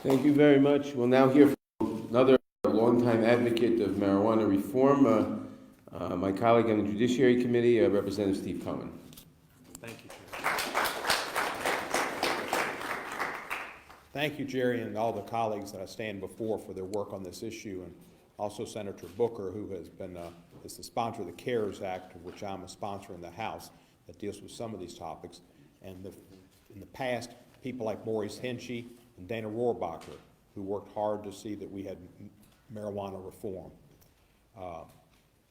Thank you very much. We'll now hear from another longtime advocate of marijuana reform, my colleague on the Judiciary Committee, Representative Steve Cohen. Thank you, Jerry. Thank you, Jerry, and all the colleagues that I stand before for their work on this issue, and also Senator Booker, who has been is the sponsor of the CARES Act, of which I'm a sponsor in the House, that deals with some of these topics. And in the past, people like Maurice Henchy and Dana Rohrabacher, who worked hard to see that we had marijuana reform.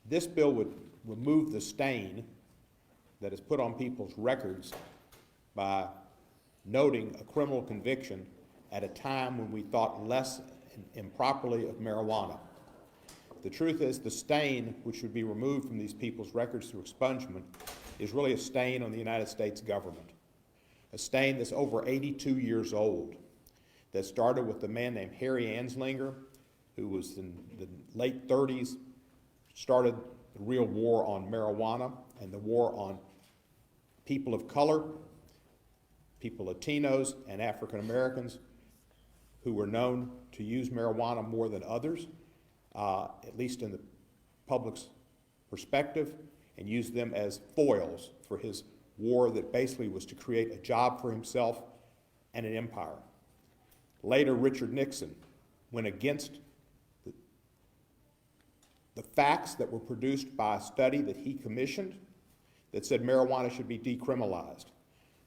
This bill would remove the stain that is put on people's records by noting a criminal conviction at a time when we thought less improperly of marijuana. The truth is, the stain which would be removed from these people's records through expungement is really a stain on the United States government, a stain that's over 82 years old, that started with a man named Harry Anslinger, who was in the late 30s, started the real war on marijuana and the war on people of color, people Latinos and African Americans who were known to use marijuana more than others, at least in the public's perspective, and used them as foils for his war that basically was to create a job for himself and an empire. Later, Richard Nixon went against the facts that were produced by a study that he commissioned that said marijuana should be decriminalized,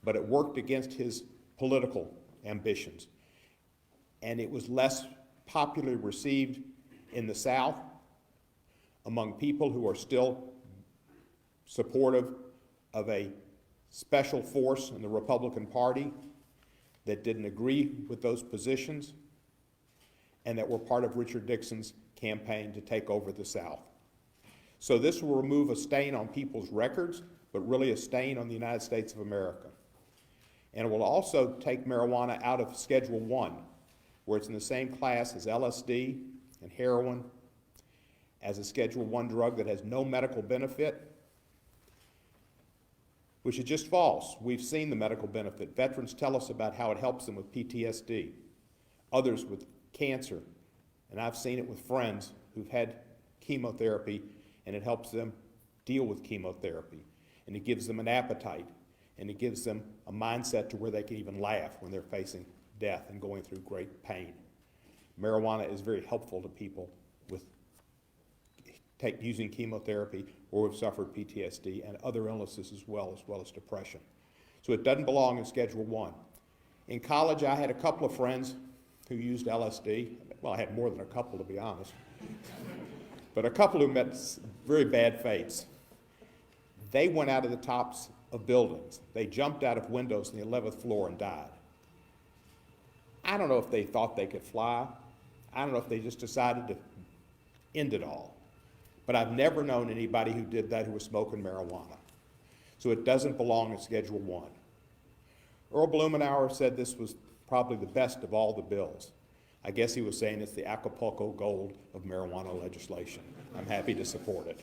but it worked against his political ambitions. And it was less popularly received in the South among people who are still supportive of a special force in the Republican Party that didn't agree with those positions and that were part of Richard Nixon's campaign to take over the South. So this will remove a stain on people's records, but really a stain on the United States of America. And it will also take marijuana out of Schedule I, where it's in the same class as LSD and heroin, as a Schedule I drug that has no medical benefit, which is just false. We've seen the medical benefit. Veterans tell us about how it helps them with PTSD, others with cancer, and I've seen it with friends who've had chemotherapy, and it helps them deal with chemotherapy, and it gives them an appetite, and it gives them a mindset to where they can even laugh when they're facing death and going through great pain. Marijuana is very helpful to people with using chemotherapy or who've suffered PTSD and other illnesses as well as depression. So it doesn't belong in Schedule I. In college, I had a couple of friends who used LSD. Well, I had more than a couple, to be honest. But a couple who met very bad fates. They went out of the tops of buildings. They jumped out of windows on the 11th floor and died. I don't know if they thought they could fly. I don't know if they just decided to end it all. But I've never known anybody who did that who was smoking marijuana. So it doesn't belong in Schedule I. Earl Blumenauer said this was probably the best of all the bills. I guess he was saying it's the Acapulco Gold of marijuana legislation. I'm happy to support it.